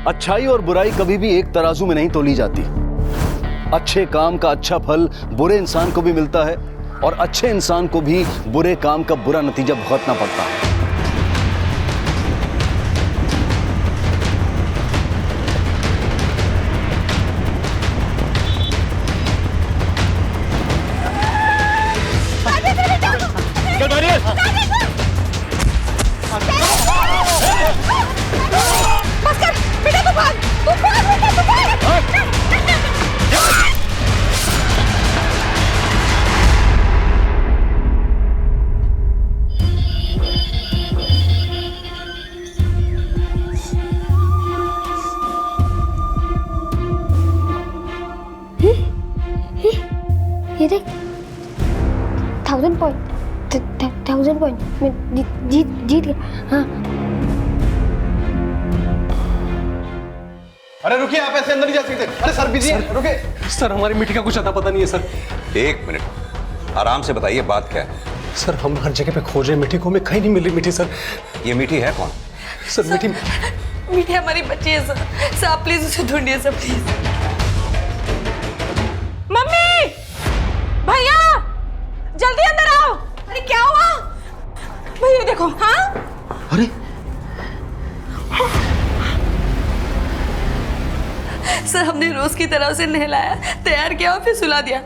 अच्छाई और बुराई कभी भी एक तराजू में नहीं तोली जाती। अच्छे काम का अच्छा फल बुरे इंसान को भी मिलता है और अच्छे इंसान को भी बुरे काम का बुरा नतीजा भुगतना पड़ता है। बस कर बेटा, तू भाग, तू भाग बेटा, तू भाग। ये देख 1000 पॉइंट मैं जीत गया। हाँ अरे रुकिए, आप ऐसे अंदर नहीं जा सकते। अरे सर बिजी है, रुकिए। सर हमारी मिट्टी का कुछ अता पता नहीं है सर। एक मिनट, आराम से बताइए बात क्या है। सर हम हर जगह पे खोज रहे हैं मिट्टी को, हमें कहीं नहीं मिल रही मिट्टी सर। ये मिट्टी है कौन? सर मिट्टी मीठी हमारी बच्ची है सर। सर आप प्लीज उसे ढूंढिए सर, प्लीज। मम्मी, भैया, जल्दी अंदर आओ। अरे क्या हुआ भैया? देखो। हाँ अरे सर, हमने रोज की तरह उसे नहलाया, तैयार किया और फिर सुला दिया।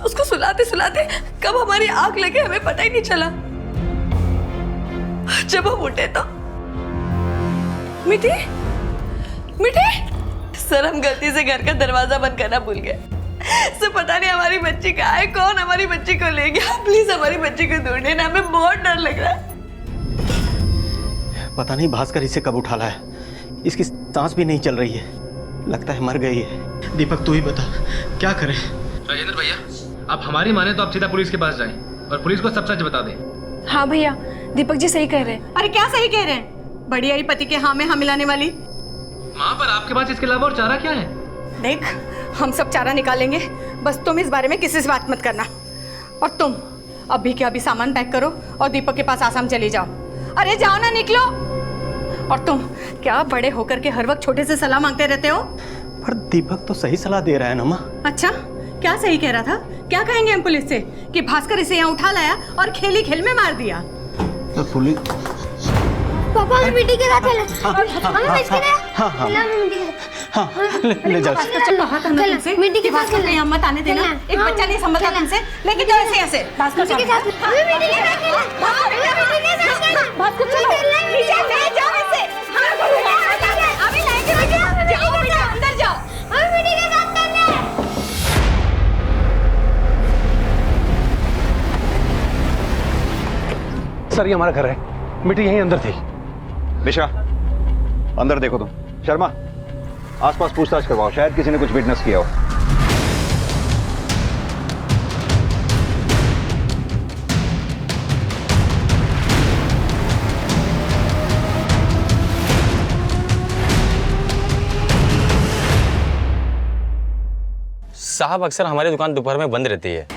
उसको सुलाते सुलाते कब हमारी आंख लगे हमें पता ही नहीं चला। जब हम उठे तो मिठी मिठी। सर हम गलती से घर का दरवाजा बंद करना भूल गए। सर पता नहीं हमारी बच्ची कहाँ है, कौन हमारी बच्ची को ले गया। प्लीज हमारी बच्ची को ढूंढिए ना, हमें बहुत डर लग रहा है। पता नहीं भास्कर इसे कब उठा लाया, इसकी सांस भी नहीं चल रही है, लगता है मर गई है। दीपक तू ही बता क्या करें? राजेंद्र भैया, आप हमारी माने तो आप सीधा पुलिस के पास जाएं और पुलिस को सब सच बता दें। हाँ भैया, दीपक जी सही कह रहे हैं। अरे क्या सही कह रहे हैं? बड़ी आई पति के हाँ में हाँ मिलाने वाली। माँ, पर आपके पास इसके अलावा और चारा क्या है? देख, हम सब चारा निकालेंगे, बस तुम इस बारे में किसी से बात मत करना। और तुम अभी के अभी सामान पैक करो और दीपक के पास आसाम चली जाओ। अरे जाओ ना, निकलो। और तुम क्या बड़े होकर के हर वक्त छोटे से सलाह मांगते रहते हो? पर दीपक तो सही सलाह दे रहा है ना माँ। अच्छा, क्या सही कह रहा था? क्या कहेंगे हम पुलिस से कि भास्कर इसे यहाँ उठा लाया और खेल खेल में मार दिया? तो पुलिस पापा हम मिट्टी के साथ खेलें। हमें बेच के दे। हाँ ले जाओ। चलो हाथ अंदर तुमसे मिट्टी के साथ यहाँ मत आने देना। एक बच्चा नहीं संभलता तुमसे, लेकिन जाओ ऐसे ऐसे। मिट्टी के साथ हमें मिट्टी के साथ खेलना। भास्कर चलो नीचे ले जाओ ऐसे। अभी लाएंगे बेटा, जाओ बेटा अंदर जाओ। हमें मिट्टी के साथ खेलना है। सर ये हमारा घर है, मिट्टी यहीं अंदर थी। दिशा, अंदर देखो तुम। शर्मा, आसपास पूछताछ करवाओ, शायद किसी ने कुछ विटनेस किया हो। साहब अक्सर हमारी दुकान दोपहर में बंद रहती है,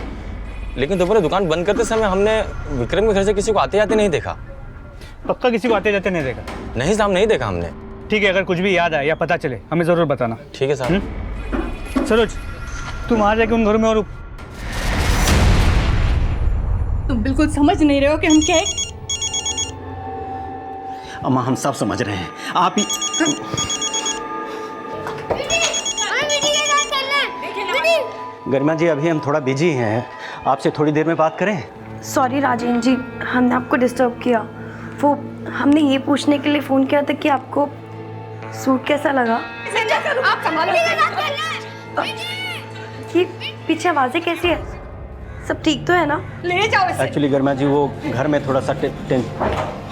लेकिन दोपहर दुकान बंद करते समय हमने विक्रम के घर से किसी को आते जाते नहीं देखा। पक्का किसी को आते जाते नहीं देखा? नहीं साहब, नहीं देखा हमने। ठीक है, अगर कुछ भी याद आए या पता चले हमें जरूर बताना। ठीक है साहब। सरोज, तुम वहां जाके उन घरों में और तुम बिल्कुल समझ नहीं रहे हो कि हम क्या है? अम्मा हम सब समझ रहे हैं, आप ही। हमें मिट्टी के साथ खेलना है। गरिमा जी अभी हम थोड़ा बिजी हैं, आपसे थोड़ी देर में बात करें? सॉरी राजेंद्र जी, हमने आपको डिस्टर्ब किया। वो हमने ये पूछने के लिए फ़ोन किया था कि आपको सूट कैसा लगा। आप संभालो। ये पीछे आवाज़ें कैसी है? सब ठीक तो है ना? ले जाओ इसे। एक्चुअली गरिमा जी वो घर में थोड़ा सा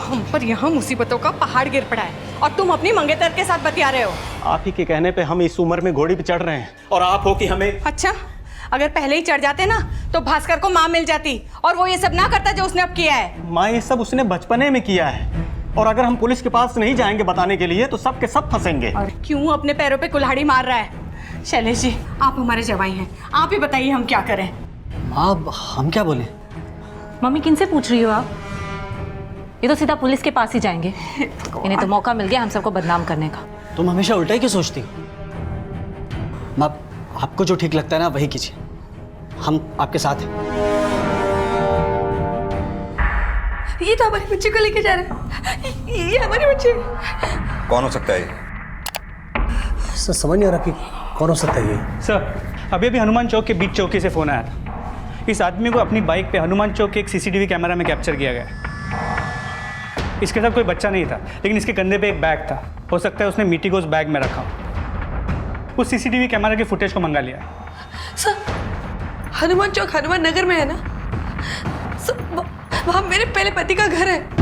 हम पर यहाँ मुसीबतों का पहाड़ गिर पड़ा है और तुम अपनी मंगेतर के साथ बतिया रहे हो। आप ही के कहने पे हम इस उम्र में घोड़ी पे चढ़ रहे हैं और आप हो कि हमें। अच्छा, अगर पहले ही चढ़ जाते ना तो भास्कर को माँ मिल जाती और वो ये सब ना करता जो उसने अब किया है। माँ ये सब उसने बचपने में किया है और अगर हम पुलिस के पास नहीं जाएंगे बताने के लिए तो सब के सब फंसेंगे। और क्यों अपने पैरों पे कुल्हाड़ी मार रहा है? शैलेश जी, आप हमारे जवाई हैं, आप ही बताइए हम क्या करें। अब हम क्या बोले? मम्मी किन से पूछ रही हो आप? ये तो सीधा पुलिस के पास ही जाएंगे। इन्हें तो मौका मिल गया हम सबको बदनाम करने का। तुम हमेशा उल्टा ही क्यों सोचती हो? माँ, आपको जो ठीक लगता है ना वही कीजिए, हम आपके साथ हैं। ये तो हमारी बच्ची को लेके जा रहे हैं। ये हमारी बच्ची। कौन हो सकता है ये? सर समझ नहीं आ रहा कि कौन हो सकता है ये। सर अभी अभी हनुमान चौक के बीच चौकी से फ़ोन आया था। इस आदमी को अपनी बाइक पे हनुमान चौक के एक सीसीटीवी कैमरा में कैप्चर किया गया। इसके साथ कोई बच्चा नहीं था, लेकिन इसके कंधे पे एक बैग था। हो सकता है उसने मीठी को उस बैग में रखा। उस सीसीटीवी कैमरा के फुटेज को मंगा लिया। सर हनुमान चौक हनुमान नगर में है ना? सर वहाँ मेरे पहले पति का घर है।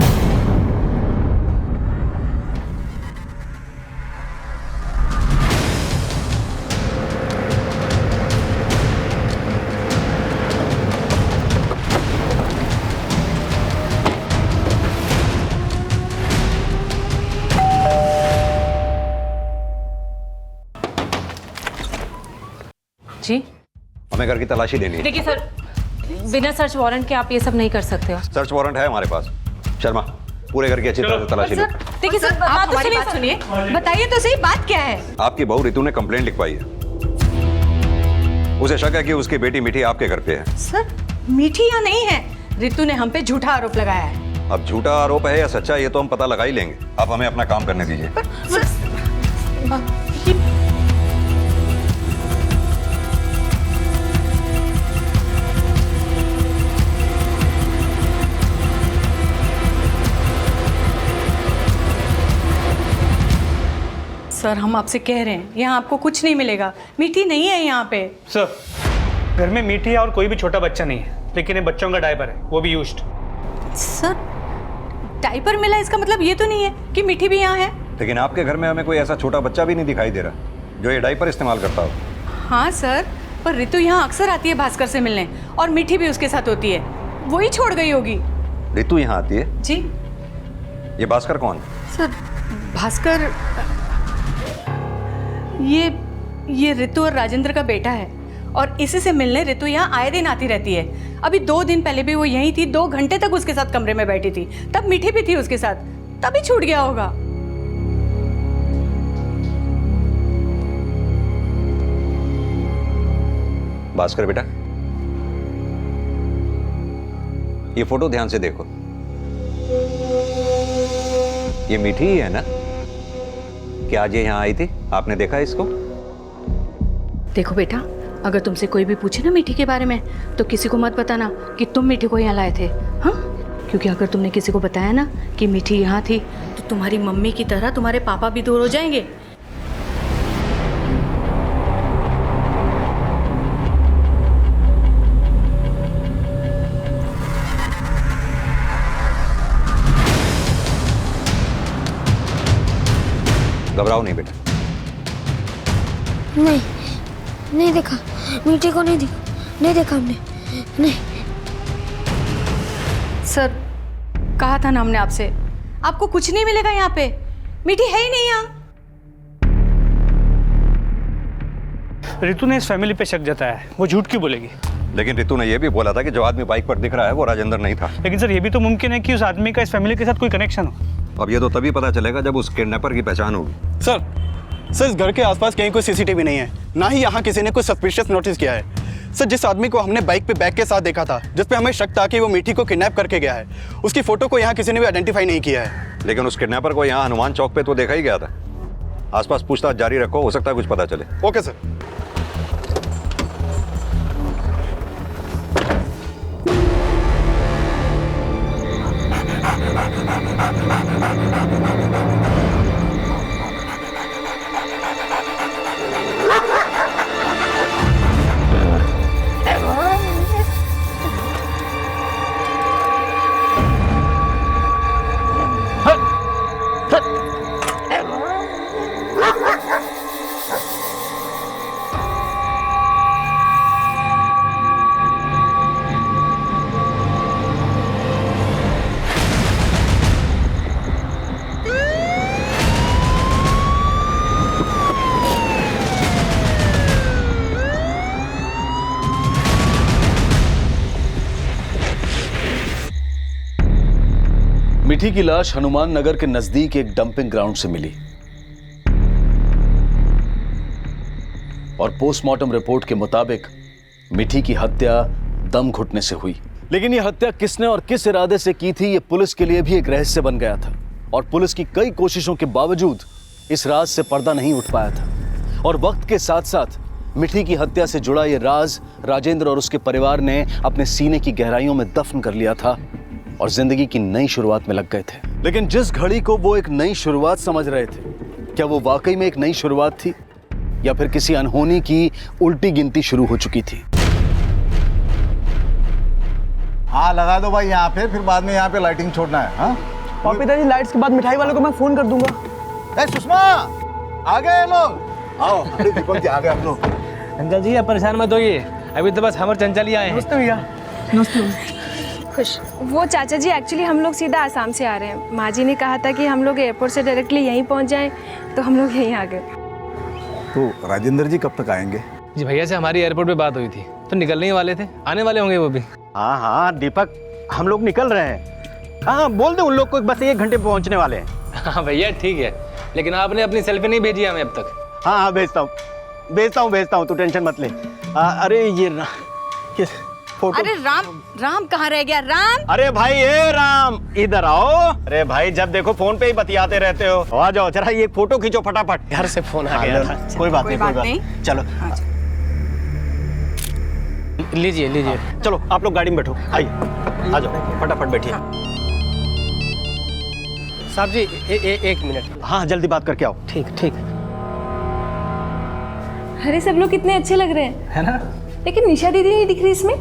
जी हमें घर की तलाशी लेनी है। देखिए सर, बिना सर्च वारंट के आप ये सब नहीं कर सकते हो। सर्च वारंट है हमारे पास। शर्मा, पूरे घर की अच्छी तरह से तलाशी लो। देखिए सर, बात तो सुनिए, बताइए तो सही बात क्या है? आपकी बहू रितु ने कंप्लेंट लिखवाई है। उसे शक है कि उसकी बेटी मीठी आपके घर पे है। सर मीठी यहाँ नहीं है, रितु ने हम पे झूठा आरोप लगाया है। अब झूठा आरोप है या सच्चा, ये तो हम पता लगा ही लेंगे। आप हमें अपना काम करने दीजिए। सर हम आपसे कह रहे हैं, यहाँ आपको कुछ नहीं मिलेगा। मीठी नहीं है यहाँ पे। सर घर में मीठी है और कोई भी छोटा बच्चा नहीं है, लेकिन ये बच्चों का डायपर है, वो भी यूज्ड। सर डायपर मिला इसका मतलब ये तो नहीं है कि मीठी भी यहाँ है। लेकिन आपके घर में हमें कोई ऐसा छोटा बच्चा भी नहीं दिखाई दे रहा जो ये डायपर इस्तेमाल करता हो। हाँ सर, पर रितु यहाँ अक्सर आती है भास्कर से मिलने, और मीठी भी उसके साथ होती है। वही छोड़ गई होगी। रितु यहाँ आती है? जी। ये भास्कर कौन? सर भास्कर ये रितु और राजेंद्र का बेटा है, और इसी से मिलने रितु यहाँ आए दिन आती रहती है। अभी 2 दिन पहले भी वो यहीं थी, 2 घंटे तक उसके साथ कमरे में बैठी थी। तब मीठी भी थी उसके साथ, तभी छूट गया होगा। भास्कर बेटा, ये फोटो ध्यान से देखो। ये मीठी ही है ना? क्या आज ये यहाँ आई थी? आपने देखा इसको? देखो बेटा, अगर तुमसे कोई भी पूछे ना मीठी के बारे में, तो किसी को मत बताना कि तुम मीठी को यहाँ लाए थे। हाँ, क्योंकि अगर तुमने किसी को बताया ना कि मीठी यहाँ थी, तो तुम्हारी मम्मी की तरह तुम्हारे पापा भी दूर हो जाएंगे। घबराओ नहीं बेटा। नहीं देखा, मीठी को नहीं देखा हमने। नहीं सर, कहा था ना हमने आपसे, आपको कुछ नहीं मिलेगा यहाँ पे। मीठी है ही नहीं यहाँ। रितु ने इस फैमिली पे शक जताया है, वो झूठ क्यों बोलेगी? लेकिन रितु ने यह भी बोला था कि जो आदमी बाइक पर दिख रहा है वो राजेंद्र नहीं था। लेकिन सर ये भी तो मुमकिन है कि उस आदमी का इस फैमिली के साथ कोई कनेक्शन हो। अब ये तो तभी पता चलेगा जब उस किडनैपर की पहचान होगी। सर इस घर के आसपास कहीं कोई सीसीटीवी नहीं है, ना ही यहाँ किसी ने कोई सस्पिशियस नोटिस किया है। सर जिस आदमी को हमने बाइक पे बैग के साथ देखा था, जिस पे हमें शक था कि वो मीठी को किडनैप करके गया है, उसकी फोटो को यहाँ किसी ने भी आइडेंटिफाई नहीं किया है। लेकिन उस किडनैपर को यहाँ हनुमान चौक पे तो देखा ही गया था। आसपास पूछताछ जारी रखो, हो सकता है कुछ पता चले। Okay sir. मिठी की लाश हनुमान नगर के नजदीक एक डंपिंग ग्राउंड से मिली और पोस्टमार्टम रिपोर्ट के मुताबिक मिठी की हत्या दम घुटने से हुई। लेकिन यह हत्या किसने और किस इरादे से की थी, यह पुलिस के लिए भी एक रहस्य बन गया था और पुलिस की कई कोशिशों के बावजूद इस राज से पर्दा नहीं उठ पाया था। और वक्त के साथ साथ मिठी की हत्या से जुड़ा यह राज राजेंद्र और उसके परिवार ने अपने सीने की गहराइयों में दफन कर लिया था और जिंदगी की नई शुरुआत में लग गए थे। लेकिन जिस घड़ी को वो एक नई शुरुआत समझ रहे थे, क्या वो वाकई में एक नई शुरुआत थी या फिर किसी अनहोनी की उल्टी गिनती शुरू हो चुकी थी? हाँ लगा दो भाई यहाँ पे, फिर बाद में यहाँ पे लाइटिंग छोड़ना है। हाँ और पिताजी लाइट्स के बाद मिठाई वालों को मैं फोन कर दूंगा। ए सुषमा, आ गए लोग, आओ। अरे दीपक जी आ गए आप लोग। अंकल जी आप परेशान मत होइए, अभी तो बस हम और चंचल ही आए हैं। नमस्ते भैया। नमस्ते। खुश। वो चाचा जी एक्चुअली हम लोग सीधा आसाम से आ रहे हैं। माँ जी ने कहा था कि हम लोग एयरपोर्ट से डायरेक्टली यहीं पहुँच जाएं, तो हम लोग यहीं आ गए। तो राजेंद्र जी कब तक आएंगे? जी भैया से हमारी एयरपोर्ट पे बात हुई थी, तो निकलने ही वाले थे, आने वाले होंगे वो भी। हाँ हाँ दीपक, हम लोग निकल रहे हैं। हाँ बोल दे उन लोग को बस 1 घंटे पहुँचने वाले हैं। हाँ भैया ठीक है, लेकिन आपने अपनी सेल्फी नहीं भेजी हमें अब तक। हाँ हाँ भेजता हूँ, तू टेंशन मत ले। अरे ये फोटो। अरे राम कहाँ रह गया? राम, अरे भाई ए राम इधर आओ। अरे भाई जब देखो फोन पे ही बतियाते रहते हो, आ जाओ जरा ये फोटो खींचो फटाफट। घर से फोन आ गया था। कोई बात नहीं। चलो लीजिए। चलो आप लोग गाड़ी में बैठो, आइए आ जाओ फटाफट बैठिए। साहब जी 1 मिनट। हाँ जल्दी बात करके आओ। ठीक। अरे सब लोग कितने अच्छे लग रहे हैं, है ना? लेकिन निशा दीदी नहीं दिख रही इसमें।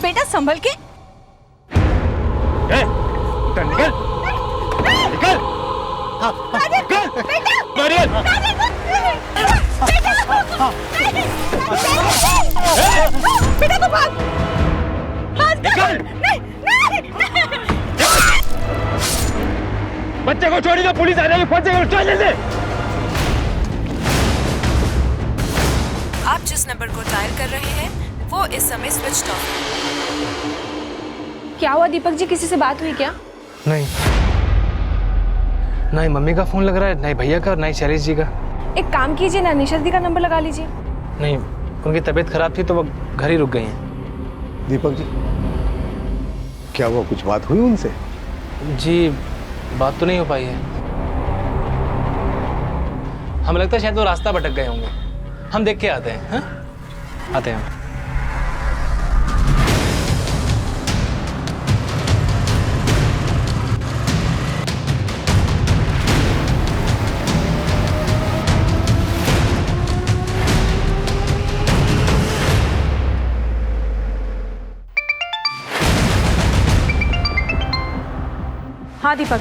बेटा संभल के। निकल। बेटा तो भाग। बच्चे को छोड़ी तो पुलिस आ जाएगी, फंस जाएगी। चल जल्दी। आप जिस नंबर को डायल कर रहे हैं वो इस समय स्विच ऑफ है। क्या हुआ दीपक जी, किसी से बात हुई क्या? नहीं मम्मी का फोन लग रहा है, नहीं भैया का, नहीं शैलेश जी का। एक काम कीजिए ना, निशा दी का नंबर लगा लीजिए। नहीं उनकी तबीयत खराब थी तो वो घर ही रुक गई हैं। दीपक जी क्या वो कुछ बात हुई उनसे? जी बात तो नहीं हो पाई है, हमें लगता है शायद वो रास्ता भटक गए होंगे। हम देख के आते हैं। हाँ? आते हैं। हाँ दीपक,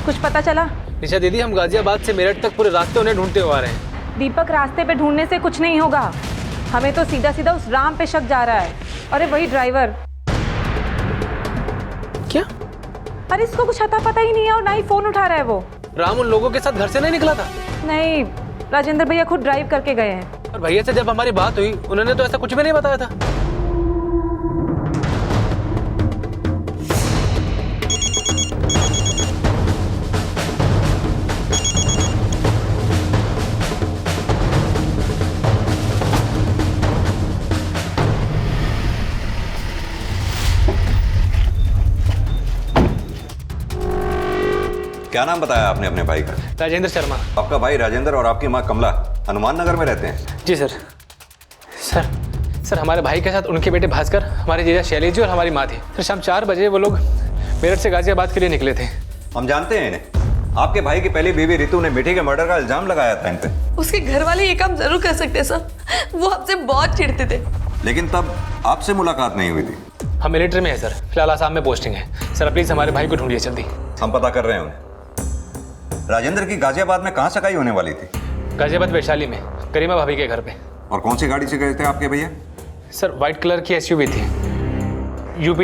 कुछ पता चला? निशा दीदी हम गाजियाबाद से मेरठ तक पूरे रास्ते उन्हें ढूंढते हुए आ रहे हैं। दीपक रास्ते पे ढूंढने से कुछ नहीं होगा, हमें तो सीधा सीधा उस राम पे शक जा रहा है। अरे वही ड्राइवर। क्या? अरे इसको कुछ अता पता ही नहीं है और ना ही फोन उठा रहा है वो। राम उन लोगों के साथ घर से नहीं निकला था? नहीं, राजेंद्र भैया खुद ड्राइव करके गए हैं। और भैया से जब हमारी बात हुई उन्होंने तो ऐसा कुछ भी नहीं बताया था। क्या नाम बताया आपने अपने भाई का? राजेंद्र शर्मा। आपका भाई राजेंद्र और आपकी माँ कमला हनुमान नगर में रहते हैं? जी सर। सर हमारे भाई के साथ उनके बेटे भास्कर, हमारी जीजा शैलेश जी और हमारी माँ थी। सर शाम 4 बजे वो लोग मेरठ से गाजियाबाद के लिए निकले थे। हम जानते हैं इन्हें। आपके भाई की पहली बीवी रितु ने मिठी के मर्डर का इल्जाम लगाया था इन पे। उसके घर वाले ये काम जरूर कर सकते सर, वो हमसे बहुत चिढ़ते थे। लेकिन तब आपसे मुलाकात नहीं हुई थी। हम मिलिट्री में है सर, फिलहाल आसाम में पोस्टिंग है। सर प्लीज हमारे भाई को ढूंढिए जल्दी। हम पता कर रहे हैं उन्हें। राजेंद्र की गाजियाबाद में कहाँ सगाई होने वाली थी? गाजियाबाद वैशाली में, करीमा भाभी के घर पे। और कौन सी गाड़ी से गए थे आपके भैया? सर व्हाइट कलर की SUV थी, UP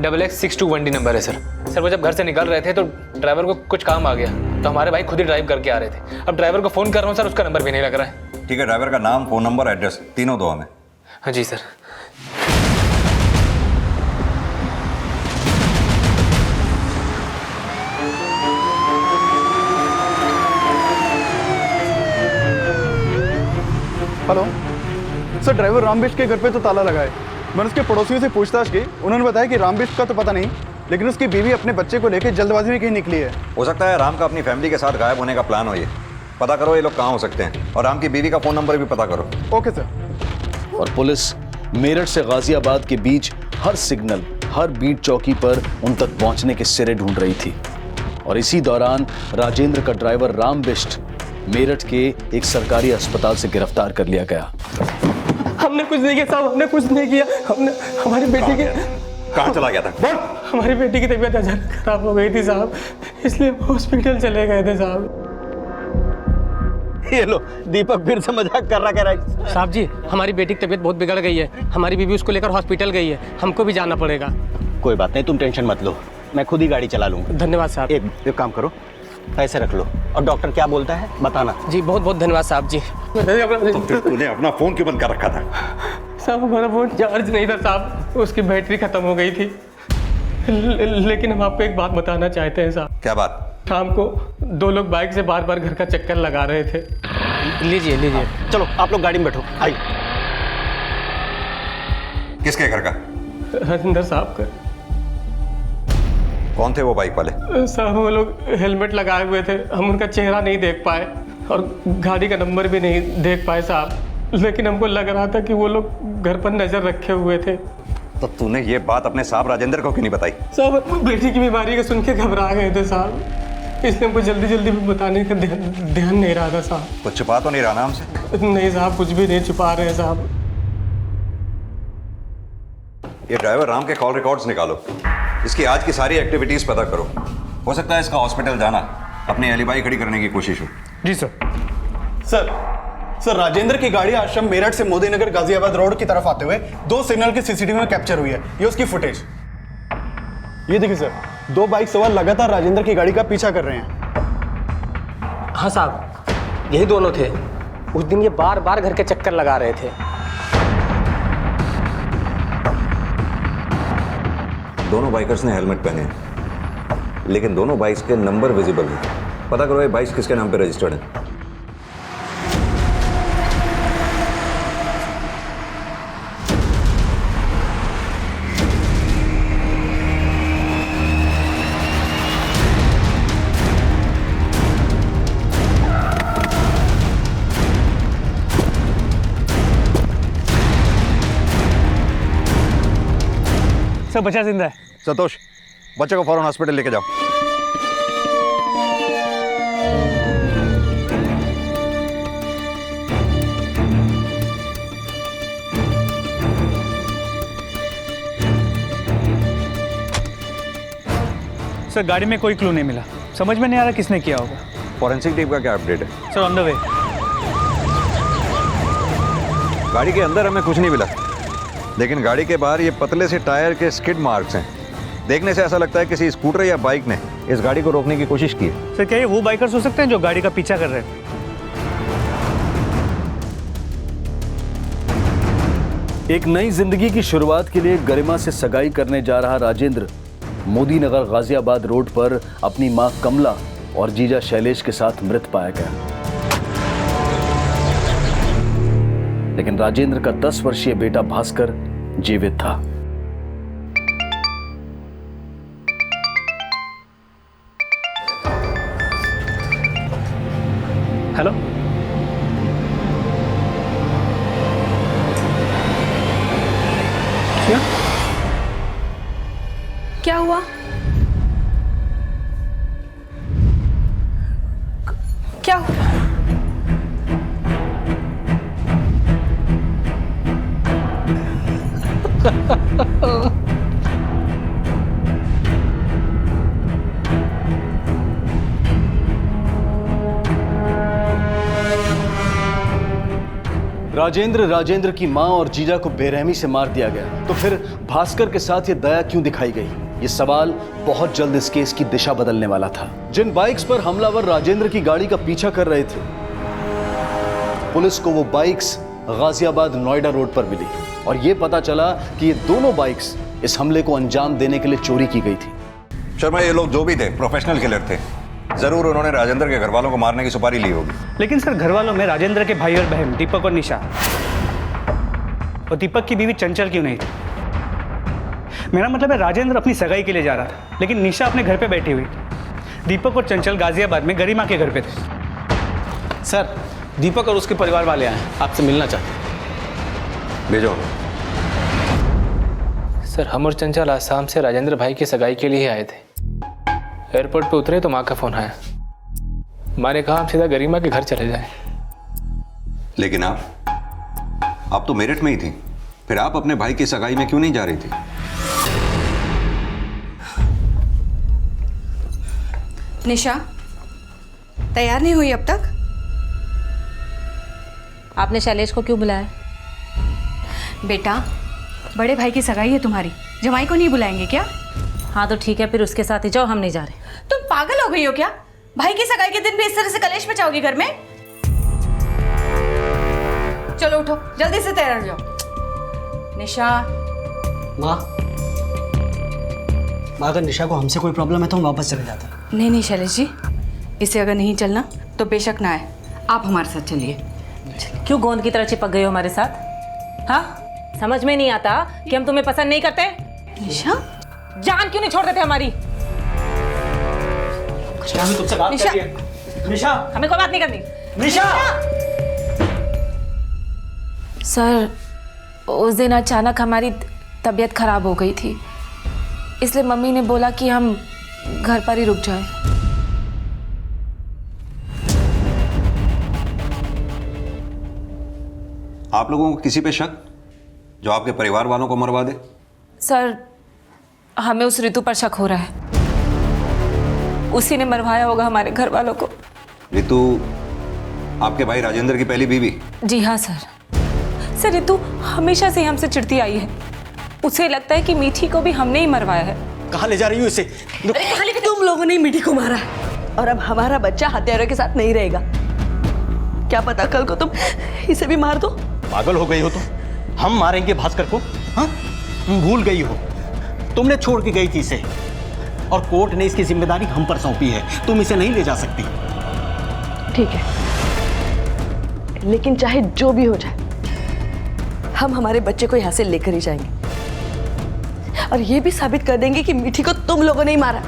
XX621D नंबर है सर। सर वो जब घर से निकल रहे थे तो ड्राइवर को कुछ काम आ गया, तो हमारे भाई खुद ही ड्राइव करके आ रहे थे। अब ड्राइवर को फ़ोन कर रहा हूँ सर, उसका नंबर भी नहीं लग रहा है। ठीक है, ड्राइवर का नाम, फ़ोन नंबर, एड्रेस तीनों दो हमें। हाँ जी सर। हेलो सर, ड्राइवर रामबिष्ट के घर पे तो ताला लगा है। मैंने उसके पड़ोसियों से पूछताछ की, उन्होंने बताया कि रामबिष्ट का तो पता नहीं, लेकिन उसकी बीवी अपने बच्चे को लेकर जल्दबाजी में कहीं निकली है। हो सकता है राम का अपनी फैमिली के साथ गायब होने का प्लान हो। ये पता करो ये लोग कहाँ हो सकते हैं, और राम की बीवी का फ़ोन नंबर भी पता करो। Okay sir. और पुलिस मेरठ से गाजियाबाद के बीच हर सिग्नल, हर बीट चौकी पर उन तक पहुंचने के सिरे ढूंढ रही थी। और इसी दौरान राजेंद्र का ड्राइवर राम बिष्ट मेरठ के एक सरकारी अस्पताल से गिरफ्तार कर लिया गया। हमने कुछ नहीं किया साहब, हमने कुछ नहीं किया। हमने हमारी बेटी की कहाँ चला गया था? बोल। हमारी बेटी की तबीयत अचानक खराब हो गई थी साहब, इसलिए हॉस्पिटल चले गए थे साहब। ये लो, दीपक फिर से मजाक कर रहा है। साहब जी, हमारी बेटी की तबीयत बहुत बिगड़ गई है, हमारी बीवी उसको लेकर हॉस्पिटल गई है, हमको भी जाना पड़ेगा। कोई बात नहीं, तुम टेंशन मत लो, मैं खुद ही गाड़ी चला लूँगा। धन्यवाद साहब। एक काम करो, पैसे रख लो, और डॉक्टर क्या बोलता है बताना। जी बहुत बहुत धन्यवाद साहब जी। तो फिर तूने अपना फ़ोन क्यों बंद कर रखा था? साहब हमारा फ़ोन चार्ज नहीं था साहब, उसकी बैटरी खत्म हो गई थी। लेकिन हम आपको एक बात बताना चाहते हैं साहब। क्या बात? शाम को 2 लोग बाइक से बार बार घर का चक्कर लगा रहे थे। लीजिए लीजिए। चलो आप लोग गाड़ी में बैठो, आइए। किसके घर का? राजेंद्र साहब का। कौन थे वो बाइक वाले? साहब वो लोग हेलमेट लगाए हुए थे, हम उनका चेहरा नहीं देख पाए और गाड़ी का नंबर भी नहीं देख पाए साहब, लेकिन हमको लग रहा था कि वो लोग घर पर नजर रखे हुए थे। तो तूने ये बात अपने साहब राजेंद्र को क्यों नहीं बताई? साहब बेटी की बीमारी को सुन के घबरा गए थे साहब, इसलिए हमको जल्दी जल्दी बताने का ध्यान नहीं रहा था साहब। कुछ छुपा तो नहीं रहा ना हमसे? नहीं साहब, कुछ भी नहीं छुपा रहे हैं साहब। ये ड्राइवर राम के कॉल रिकॉर्ड्स निकालो, इसकी आज की सारी एक्टिविटीज पता करो। हो सकता है इसका हॉस्पिटल जाना अपनी एलिबाई खड़ी करने की कोशिश हो। जी सर। सर राजेंद्र की गाड़ी आश्रम मेरठ से मोदी नगर गाजियाबाद रोड की तरफ आते हुए 2 सिग्नल के CCTV में कैप्चर हुई है। ये उसकी फुटेज। ये देखिए सर, 2 बाइक सवार लगातार राजेंद्र की गाड़ी का पीछा कर रहे हैं। हाँ साहब, यही दोनों थे। उस दिन ये बार बार घर के चक्कर लगा रहे थे। दोनों बाइकर्स ने हेलमेट पहने हैं, लेकिन दोनों बाइक्स के नंबर विजिबल नहीं। पता करो ये बाइक्स किसके नाम पे रजिस्टर्ड हैं। सर बच्चा जिंदा है। संतोष, बच्चे को फौरन हॉस्पिटल लेके जाओ। सर गाड़ी में कोई क्लू नहीं मिला, समझ में नहीं आ रहा किसने किया होगा। फॉरेंसिक टीम का क्या अपडेट है? Sir on the way. गाड़ी के अंदर हमें कुछ नहीं मिला, लेकिन गाड़ी के बाहर ये पतले से टायर के स्किड मार्क्स हैं। देखने से ऐसा लगता है किसी स्कूटर या बाइक ने इस गाड़ी को रोकने की कोशिश की है। सर क्या ये वो बाइकर्स हो सकते हैं जो गाड़ी का पीछा कर रहे थे? एक नई जिंदगी की शुरुआत के लिए गरिमा से सगाई करने जा रहा राजेंद्र मोदी नगर गाजियाबाद रोड पर अपनी मां कमला और जीजा शैलेश के साथ मृत पाया गया। लेकिन राजेंद्र का 10 वर्षीय बेटा भास्कर जीवित था। हेलो क्या हुआ? क्या हुआ? राजेंद्र की मां और जीजा को बेरहमी से मार दिया गया, तो फिर भास्कर के साथ ये दया क्यों दिखाई गई? ये सवाल बहुत जल्द इस केस की दिशा बदलने वाला था। जिन बाइक्स पर हमलावर राजेंद्र की गाड़ी का पीछा कर रहे थे, पुलिस को वो बाइक्स गाजियाबाद नोएडा रोड पर मिली और ये पता चला कि ये दोनों बाइक्स इस हमले को अंजाम देने के लिए चोरी की गई थी। शर्मा, ये लोग जो भी थे प्रोफेशनल किलर थे। जरूर उन्होंने राजेंद्र के घर वालों को मारने की सुपारी ली होगी। लेकिन सर, घर वालों में राजेंद्र के भाई और बहन दीपक और निशा और दीपक की बीवी चंचल क्यों नहीं थी? मेरा मतलब है राजेंद्र अपनी सगाई के लिए जा रहा था, लेकिन निशा अपने घर पे बैठी हुई थी। दीपक और चंचल गाजियाबाद में गरिमा के घर पे थे। सर, दीपक और उसके परिवार वाले आए हैं, आपसे मिलना चाहते हैं। भेजो। सर, हम और चंचल आसाम से राजेंद्र भाई की सगाई के लिए आए थे। एयरपोर्ट पे उतरे तो माँ का फोन आया। माँ ने कहा हम सीधा गरिमा के घर चले जाएं। लेकिन आप तो मेरठ में ही थी, फिर आप अपने भाई की सगाई में क्यों नहीं जा रही थी? निशा तैयार नहीं हुई अब तक? आपने शैलेश को क्यों बुलाया? बेटा, बड़े भाई की सगाई है तुम्हारी, जमाई को नहीं बुलाएंगे क्या? हाँ तो ठीक है, फिर उसके साथ ही जाओ, हम नहीं जा रहे। तुम पागल हो गई हो क्या? भाई की सगाई के दिन भी इस तरह से कलेश मचाओगी घर में? चलो उठो, जल्दी से तैयार हो जाओ। निशा। माँ, अगर निशा को हमसे कोई प्रॉब्लम है तो हम वापस चले जाते हैं। नहीं नहीं शैलेश जी, इसे अगर नहीं चलना तो बेशक ना आए, आप हमारे साथ चलिए। क्यों गोंद की तरह चिपक गई हो हमारे साथ? हाँ, समझ में नहीं आता कि हम तुम्हें पसंद नहीं करते? निशा, जान क्यों नहीं छोड़ देते हमारी? हमें तुमसे बात करनी है। निशा, हमें कोई बात नहीं करनी। निशा। सर, उस दिन अचानक हमारी तबीयत खराब हो गई थी, इसलिए मम्मी ने बोला कि हम घर पर ही रुक जाएं। आप लोगों को किसी पे शक जो आपके परिवार वालों को मरवा दे? सर, हमें उस ऋतु पर शक हो रहा है, उसी ने मरवाया होगा हमारे घर वालों को। ऋतु आपके भाई राजेंद्र की पहली बीवी? जी हाँ सर। सर, ऋतु हमेशा से हमसे चिढ़ती आई है, उसे लगता है कि मीठी को भी हमने ही मरवाया है। कहाँ ले जा रही हो इसे? तुम लोगों ने मीठी को मारा और अब हमारा बच्चा हत्यारों के साथ नहीं रहेगा। क्या पता कल को तुम इसे भी मार दो। पागल हो गई हो तुम? हम मारेंगे भास्कर को? हाँ, तुम भूल गई हो, तुमने छोड़ के गई थी इसे और कोर्ट ने इसकी जिम्मेदारी हम पर सौंपी है। तुम इसे नहीं ले जा सकती। ठीक है, लेकिन चाहे जो भी हो जाए, हम हमारे बच्चे को यहाँ से लेकर ही जाएंगे और ये भी साबित कर देंगे कि मीठी को तुम लोगों ने ही मारा।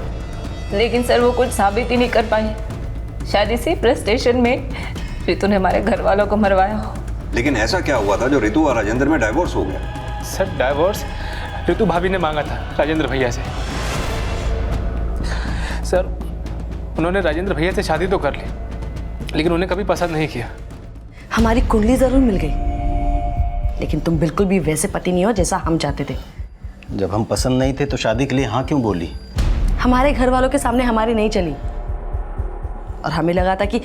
लेकिन सर, वो कुछ साबित ही नहीं कर पाई। शायद इसी फ्रस्ट्रेशन में ऋतु ने हमारे घर वालों को मरवाया हो। लेकिन ऐसा क्या हुआ था जो ऋतु और राजेंद्र में डाइवोर्स हो गया? सर, डाइवोर्स ऋतु भाभी ने मांगा था राजेंद्र भैया से। सर, उन्होंने राजेंद्र भैया से शादी तो कर ली, लेकिन उन्हें कभी पसंद नहीं किया। हमारी कुंडली जरूर मिल गई, लेकिन तुम बिल्कुल भी वैसे पति नहीं हो जैसा हम चाहते थे। जब हम पसंद नहीं थे तो शादी के लिए हाँ क्यों बोली? हमारे घर वालों के सामने हमारी नहीं चली और हमें लगा था कि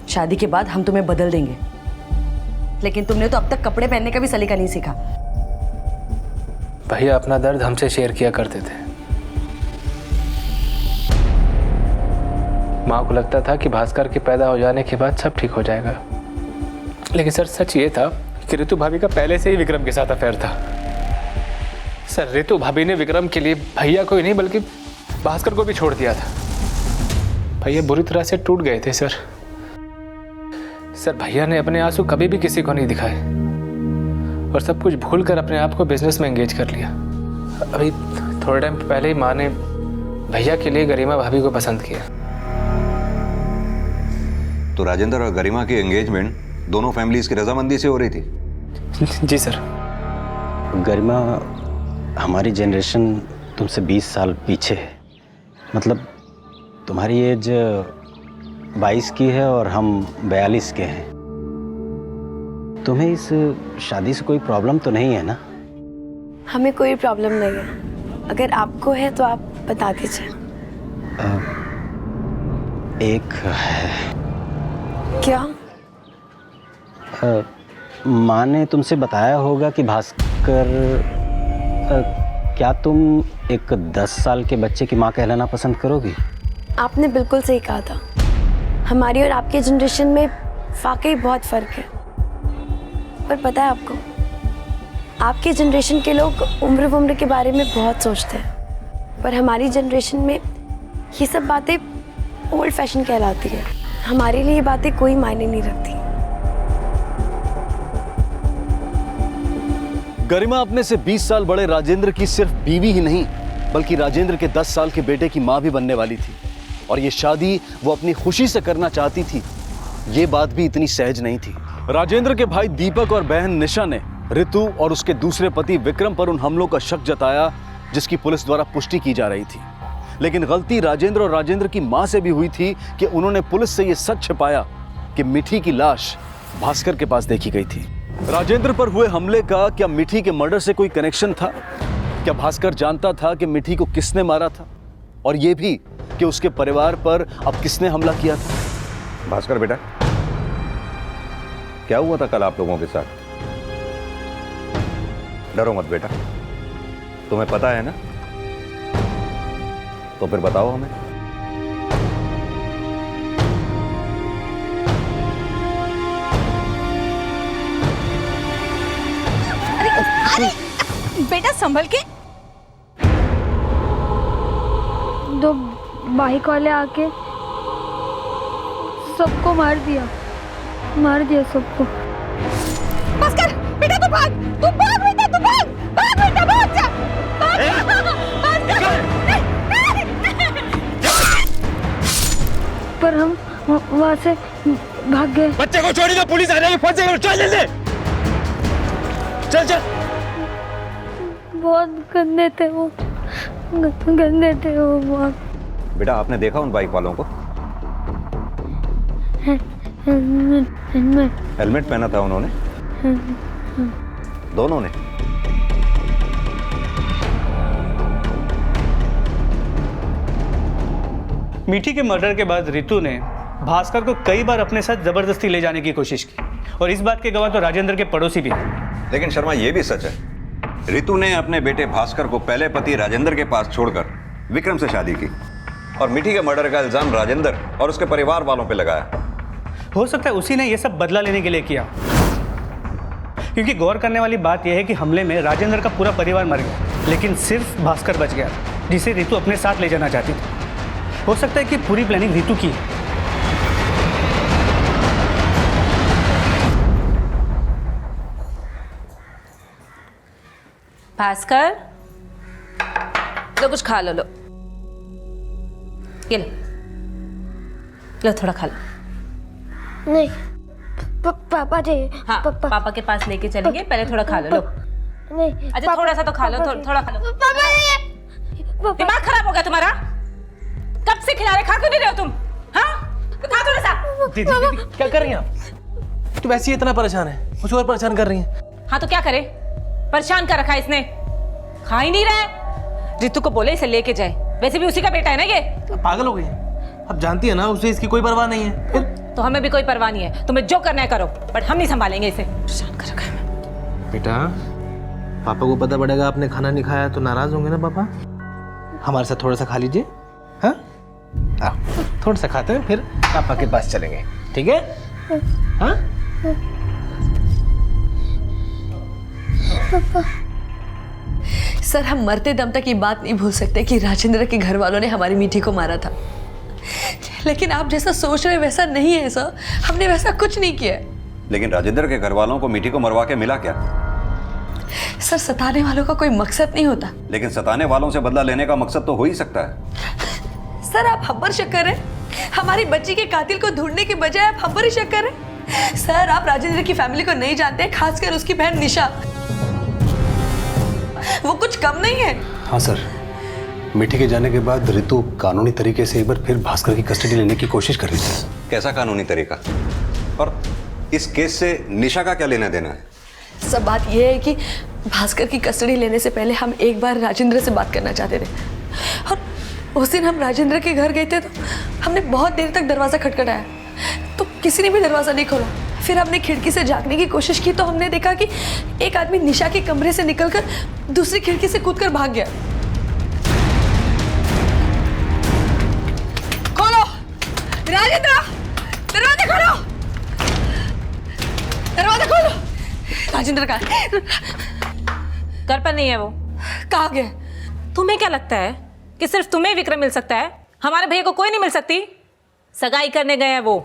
शादी के बाद हम तुम्हें बदल देंगे, लेकिन तुमने तो अब तक कपड़े पहनने का भी सलीका नहीं सीखा। भैया अपना दर्द हमसे शेयर किया करते थे। माँ को लगता था कि भास्कर के पैदा हो जाने के बाद सब ठीक हो जाएगा, लेकिन सर सच ये था कि ऋतु भाभी का पहले से ही विक्रम के साथ अफेयर था। सर, ऋतु भाभी ने विक्रम के लिए भैया को ही नहीं बल्कि भास्कर को भी छोड़ दिया था। भैया बुरी तरह से टूट गए थे सर। भैया ने अपने आंसू कभी भी किसी को नहीं दिखाए और सब कुछ भूलकर अपने आप को बिजनेस में एंगेज कर लिया। अभी थोड़े टाइम पहले ही माँ ने भैया के लिए गरिमा भाभी को पसंद किया। तो राजेंद्र और गरिमा की एंगेजमेंट दोनों फैमिलीज की रजामंदी से हो रही थी? जी सर। गरिमा हमारी जनरेशन तुमसे 20 साल पीछे है। मतलब तुम्हारी एज 22 की है और हम 42 के हैं। तुम्हें इस शादी से कोई प्रॉब्लम तो नहीं है ना? हमें कोई प्रॉब्लम नहीं है। अगर आपको है तो आप बता दीजिए। एक है। क्या? माँ ने तुमसे बताया होगा कि भास्कर, क्या तुम एक 10 साल के बच्चे की माँ कहलाना पसंद करोगी? आपने बिल्कुल सही कहा था। हमारी और आपके जनरेशन में वाकई बहुत फ़र्क है। पर पता है आपको, आपके जनरेशन के लोग उम्र के बारे में बहुत सोचते हैं, पर हमारी जनरेशन में ये सब बातें ओल्ड फैशन कहलाती है। हमारे लिए ये बातें कोई मायने नहीं रखती। गरिमा अपने से 20 साल बड़े राजेंद्र की सिर्फ बीवी ही नहीं, बल्कि राजेंद्र के 10 साल के बेटे की माँ भी बनने वाली थी। और ये शादी वो अपनी खुशी से करना चाहती थी। ये बात भी इतनी सहज नहीं थी। राजेंद्र के भाई दीपक और बहन निशा ने ऋतु और उसके दूसरे पति विक्रम पर उन हमलों का शक जताया, जिसकी पुलिस द्वारा पुष्टि की जा रही थी। लेकिन गलती राजेंद्र और राजेंद्र की मां से भी हुई थी कि उन्होंने पुलिस से यह सच छिपाया कि मिठी की लाश भास्कर के पास देखी गई थी। राजेंद्र पर हुए हमले का क्या मिठी के मर्डर से कोई कनेक्शन था? क्या भास्कर जानता था कि मिठी को किसने मारा था? और यह भी कि उसके परिवार पर अब किसने हमला किया था? भास्कर बेटा, क्या हुआ था कल आप लोगों के साथ? डरो मत बेटा, तुम्हें पता है ना? तो फिर बताओ हमें। अरे बेटा संभल के। दो बाइक वाले आके सबको मार दिया सबको। बस कर बेटा, तू भाग बेटा, तू भाग बेटा, भाग जा, पर हम वहाँ से भाग गए। बच्चे को छोड़ी दो, पुलिस आ जाएगी, फंसेगा। चल जल्दी, चल। बहुत गंदे थे वो बहुत। बेटा, आपने देखा उन बाइक वालों को? हेलमेट पहना था उन्होंने, दोनों ने। मिठी के मर्डर के बाद ऋतु ने भास्कर को कई बार अपने साथ जबरदस्ती ले जाने की कोशिश की, और इस बात के गवाह तो राजेंद्र के पड़ोसी भी हैं। लेकिन शर्मा, यह भी सच है, ऋतु ने अपने बेटे भास्कर को पहले पति राजेंद्र के पास छोड़कर विक्रम से शादी की, और मिठी के मर्डर का इल्जाम राजेंद्र और उसके परिवार वालों पे लगाया। हो सकता है उसी ने यह सब बदला लेने के लिए किया, क्योंकि गौर करने वाली बात यह है कि हमले में राजेंद्र का पूरा परिवार मर गया, लेकिन सिर्फ भास्कर बच गया, जिसे ऋतु अपने साथ ले जाना चाहती थी। हो सकता है कि पूरी प्लानिंग ऋतु की है। भास्कर, लो कुछ खा लो। ये लो थोड़ा खा लो। नहीं, पापा चाहिए। हाँ, पापा के पास लेके चलेंगे, पहले थोड़ा खा लो। नहीं, अच्छा थोड़ा सा तो खा लो, थोड़ा खा लो। दिमाग खराब हो गया तुम्हारा? कब से खिला रहे, खा क्यों नहीं रहे हो तुम? हाँ, खा थोड़ा सा। दीदी क्या कर रही हैं आप? तुम वैसे ही इतना परेशान है, मुझे और परेशान कर रही हैं। हाँ तो क्या करे, परेशान कर रखा है इसने, खा ही नहीं रहा है। ऋतु को बोले इसे लेके जाए, वैसे भी उसी का बेटा है ना ये। पागल हो गई है, अब जानती है ना उसे इसकी कोई परवाह नहीं है। फिर तो हमें भी कोई परवाह नहीं है, तुम्हें जो करना है करो, बट हम नहीं संभालेंगे इसे। परेशान कर रखा है। बेटा, पापा को पता पड़ेगा आपने खाना नहीं खाया तो नाराज होंगे ना पापा। हमारे साथ थोड़ा सा खा लीजिए। हाँ, थोड़ा सा खाते हैं, फिर पापा के पास चलेंगे, ठीक है? हाँ? सर, हम मरते दम तक ये बात नहीं भूल सकते कि राजेंद्र के घर वालों ने हमारी मिठी को मारा था। लेकिन आप जैसा सोच रहे वैसा नहीं है सर, हमने वैसा कुछ नहीं किया। लेकिन राजेंद्र के घर वालों को मिठी को मरवा के मिला क्या? सर, सताने वालों का कोई मकसद नहीं होता। लेकिन सताने वालों से बदला लेने का मकसद तो हो ही सकता है। सर, आप हम पर शक कर रहे हैं? हमारी बच्ची के कातिल को ढूंढने के बजाय आप हम पर ही शक कर रहे हैं? सर, आप राजेंद्र की फैमिली को नहीं जानते, खासकर उसकी बहन निशा। वो कुछ कम नहीं है। हाँ सर, मिठी के जाने के बाद रितु कानूनी तरीके से एक बार फिर भास्कर की कस्टडी लेने की कोशिश कर रही थी। कैसा कानूनी तरीका? और इस केस से निशा का क्या लेना देना है? सब बात यह है कि भास्कर की कस्टडी लेने से पहले हम एक बार राजेंद्र से बात करना चाहते थे, और उस दिन हम राजेंद्र के घर गए थे तो हमने बहुत देर तक दरवाज़ा खटखटाया तो किसी ने भी दरवाज़ा नहीं खोला। फिर हमने खिड़की से झांकने की कोशिश की तो हमने देखा कि एक आदमी निशा के कमरे से निकलकर दूसरी खिड़की से कूदकर भाग गया। खोलो राजेंद्र, दरवाजा खोलो, दरवाजा खोलो। राजेंद्र कहाँ है? घर पर नहीं है वो। कहाँ गया? तुम्हें क्या लगता है कि सिर्फ तुम्हें विक्रम मिल सकता है? हमारे भैया को कोई नहीं मिल सकती? सगाई करने गए हैं वो।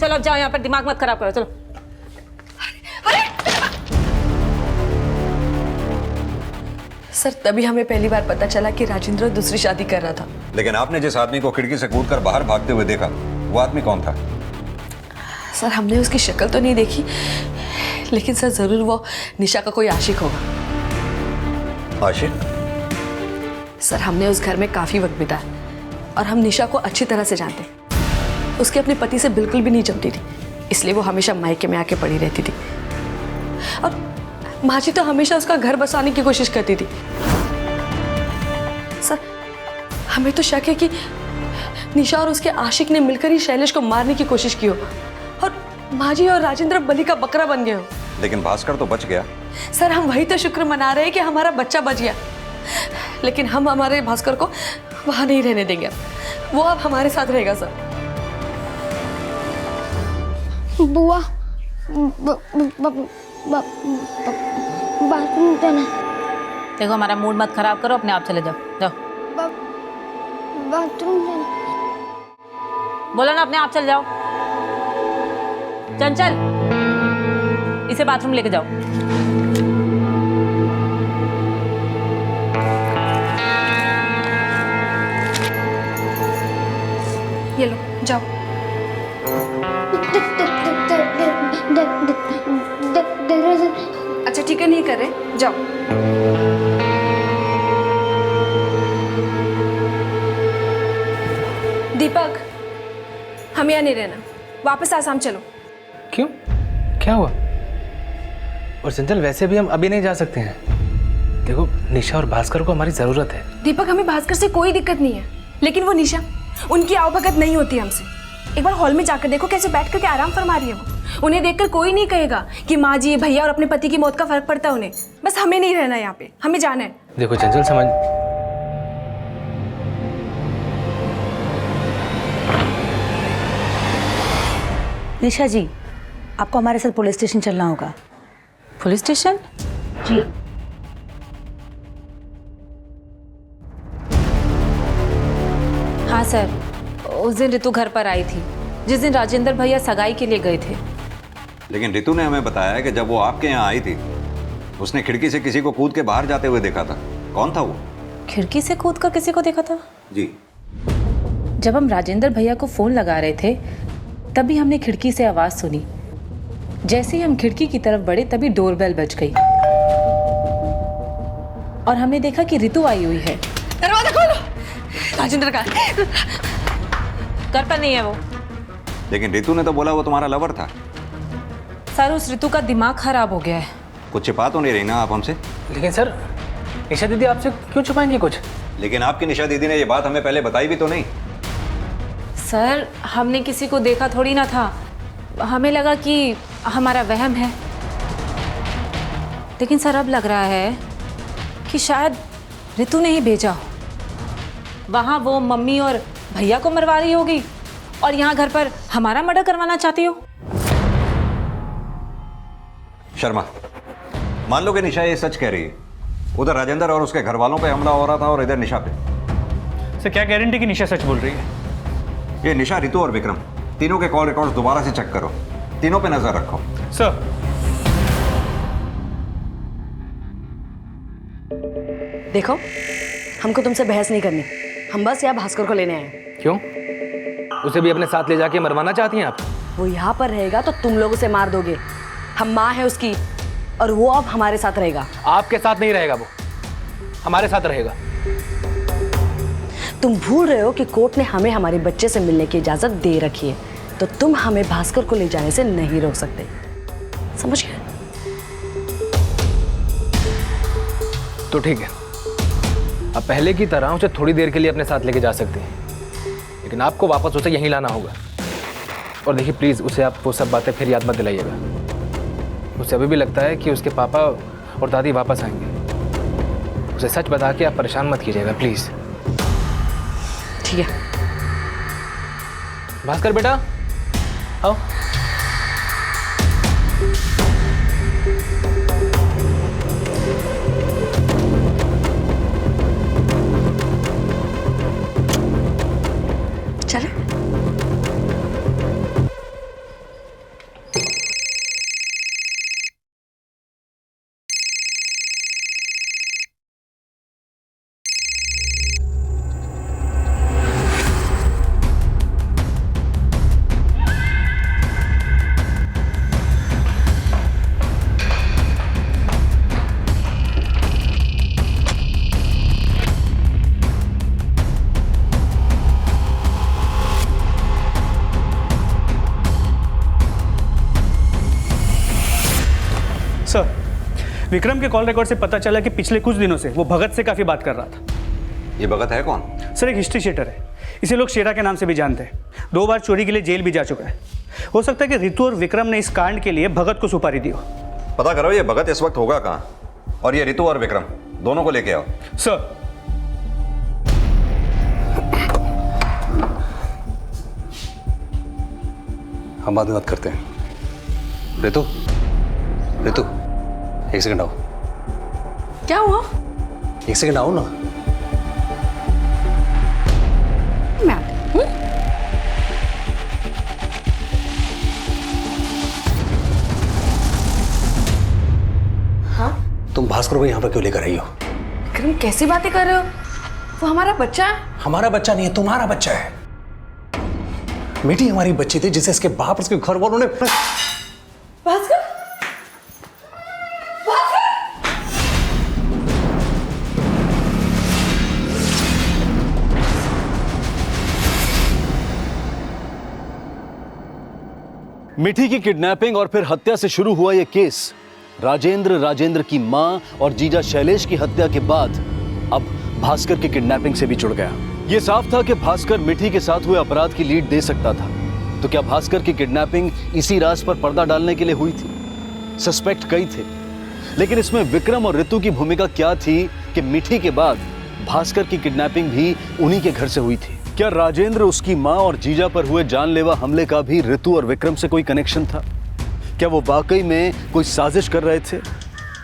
चलो अब जाओ, यहाँ पर दिमाग मत खराब करो, चलो। सर तभी हमें पहली बार पता चला कि राजेंद्र दूसरी शादी कर रहा था। लेकिन आपने जिस आदमी को खिड़की से कूदकर बाहर भागते हुए देखा, वो आदमी कौन था? सर हमने उसकी शक्ल तो नहीं देखी, लेकिन सर जरूर वो निशा का कोई आशिक होगा। आशिक? सर हमने उस घर में काफी वक्त बिताया और हम निशा को अच्छी तरह से जानते। उसके अपने पति से बिल्कुल भी नहीं जमती थी, इसलिए वो हमेशा मायके में आके पड़ी रहती थी, और माँ जी तो हमेशा उसका घर बसाने की कोशिश करती थी। सर हमें तो शक है कि निशा और उसके आशिक ने मिलकर ही शैलेश को मारने की कोशिश की हो और माँ जी और राजेंद्र बलि का बकरा बन गए हो। लेकिन भास्कर तो बच गया। सर हम वही तो शुक्र मना रहे हैं कि हमारा बच्चा बच गया, लेकिन हम हमारे भास्कर को वहां नहीं रहने देंगे। वो अब हमारे साथ रहेगा। सर बुआ बाथरूम जाना। देखो हमारा मूड मत खराब करो, अपने आप चले जाओ, जाओ। बाथरूम जाना। बोलो ना, अपने आप चल जाओ। चंचल, इसे बाथरूम लेके जाओ। ये लो जाओ। अच्छा ठीक है, नहीं कर रहे, जाओ। दीपक हम यहाँ नहीं रहना, वापस आसाम चलो। क्यों, क्या हुआ? और चंचल वैसे भी हम अभी नहीं जा सकते हैं। देखो निशा और भास्कर को हमारी जरूरत है। दीपक हमें भास्कर से कोई दिक्कत नहीं है, लेकिन वो निशा, उनकी आवभगत नहीं होती हमसे। एक बार हॉल में जाकर देखो कैसे बैठ करके आराम फरमा रही है वो। उन्हें देखकर कोई नहीं कहेगा कि माँ जी, भैया और अपने पति की मौत का फर्क पड़ता है उन्हें। बस हमें नहीं रहना यहाँ पे, हमें जाना है। देखो चंचल समझ। निशा जी, आपको हमारे साथ पुलिस स्टेशन चलना होगा। Police station? जी। हाँ सर, उस दिन रितु घर पर आई थी जिस दिन राजेंद्र भैया सगाई के लिए गए थे। लेकिन रितु ने हमें बताया कि जब वो आपके यहाँ आई थी, उसने खिड़की से किसी को कूद के बाहर जाते हुए देखा था। कौन था वो? खिड़की से कूदकर किसी को देखा था? जी। जब हम राजेंद्र भैया को फोन लगा रहे थे तभी हमने खिड़की से आवाज सुनी। जैसे ही हम खिड़की की तरफ बढ़े तभी डोरबेल बज गई और हमने देखा कि रितु आई हुई है। दरवाजा खोलो। राजेंद्र का घर पर नहीं है वो। लेकिन रितु ने तो बोला वो तुम्हारा लवर था। सर उस रितु का दिमाग खराब हो गया है। कुछ छिपा तो नहीं रही ना आप हमसे? लेकिन सर निशा दीदी आपसे क्यों छुपाएंगे कुछ? लेकिन आपकी निशा दीदी ने ये बात हमें पहले बताई भी तो नहीं। सर हमने किसी को देखा थोड़ी ना था, हमें लगा कि हमारा वहम है। लेकिन सर अब लग रहा है कि शायद रितु ने ही भेजा हो। वहाँ वो मम्मी और भैया को मरवा रही होगी और यहाँ घर पर हमारा मर्डर करवाना चाहती हो। शर्मा, मान लो कि निशा ये सच कह रही है, उधर राजेंद्र और उसके घर वालों पे हमला हो रहा था और इधर निशा पे। सर क्या गारंटी कि निशा सच बोल रही है? ये निशा, रितु और विक्रम, तीनों के कॉल रिकॉर्ड्स दोबारा से चेक करो, तीनों पे नजर रखो। सर देखो, हमको तुमसे बहस नहीं करनी, हम बस यहाँ भास्कर को लेने आए। क्यों? उसे भी अपने साथ ले जाके मरवाना चाहती हैं आप? वो यहाँ पर रहेगा तो तुम लोग उसे मार दोगे। हम माँ है उसकी, और वो अब हमारे साथ रहेगा। आपके साथ नहीं रहेगा, वो हमारे साथ रहेगा। तुम भूल रहे हो कि कोर्ट ने हमें हमारे बच्चे से मिलने की इजाजत दे रखी है, तो तुम हमें भास्कर को ले जाने से नहीं रोक सकते, समझ गए? तो ठीक है, अब पहले की तरह उसे थोड़ी देर के लिए अपने साथ लेके जा सकते हैं, लेकिन आपको वापस उसे यहीं लाना होगा। और देखिए प्लीज़, उसे आप वो सब बातें फिर याद मत दिलाइएगा। उसे अभी भी लगता है कि उसके पापा और दादी वापस आएंगे। उसे सच बता के आप परेशान मत कीजिएगा प्लीज़। ठीक है। भास्कर बेटा आओ। चले। सर, विक्रम के कॉल रिकॉर्ड से पता चला कि पिछले कुछ दिनों से वो भगत से काफ़ी बात कर रहा था। ये भगत है कौन? सर, एक हिस्ट्री शीटर है। इसे लोग शेरा के नाम से भी जानते हैं। 2 बार चोरी के लिए जेल भी जा चुका है। हो सकता है कि रितु और विक्रम ने इस कांड के लिए भगत को सुपारी दी हो। पता करो ये भगत इस वक्त होगा कहाँ, और ये रितु और विक्रम दोनों को लेके आओ। सर। हम बाद में बात करते हैं। रितु, रितु, 1 सेकंड आओ। क्या हुआ? 1 सेकंड आओ ना। हाँ? तुम भास्कर को यहाँ पर क्यों लेकर आई हो? विक्रम, कैसी बातें कर रहे हो? वो हमारा बच्चा है। हमारा बच्चा नहीं है, तुम्हारा बच्चा है। मीठी हमारी बच्ची थी जिसे इसके बाप और उसके घर वालों ने। भास्कर, मिठी की किडनैपिंग और फिर हत्या से शुरू हुआ यह केस राजेंद्र की मां और जीजा शैलेश की हत्या के बाद अब भास्कर की किडनैपिंग से भी जुड़ गया। यह साफ था कि भास्कर मिठी के साथ हुए अपराध की लीड दे सकता था। तो क्या भास्कर की किडनैपिंग इसी राज पर पर्दा डालने के लिए हुई थी? सस्पेक्ट कई थे, लेकिन इसमें विक्रम और रितु की भूमिका क्या थी कि मिठी के बाद भास्कर की किडनैपिंग भी उन्हीं के घर से हुई थी? क्या राजेंद्र, उसकी मां और जीजा पर हुए जानलेवा हमले का भी रितु और विक्रम से कोई कनेक्शन था? क्या वो वाकई में कोई साजिश कर रहे थे,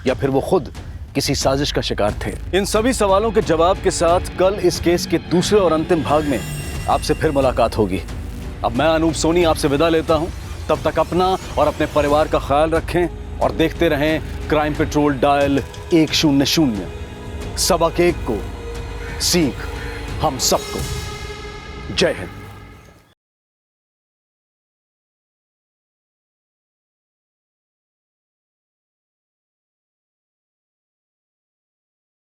या फिर वो खुद किसी साजिश का शिकार थे? इन सभी सवालों के जवाब के साथ कल इस केस के दूसरे और अंतिम भाग में आपसे फिर मुलाकात होगी। अब मैं अनूप सोनी आपसे विदा लेता हूं। तब तक अपना और अपने परिवार का ख्याल रखें और देखते रहें क्राइम पेट्रोल डायल 100। सबक एक को, सीख हम सबको। जय हिंद।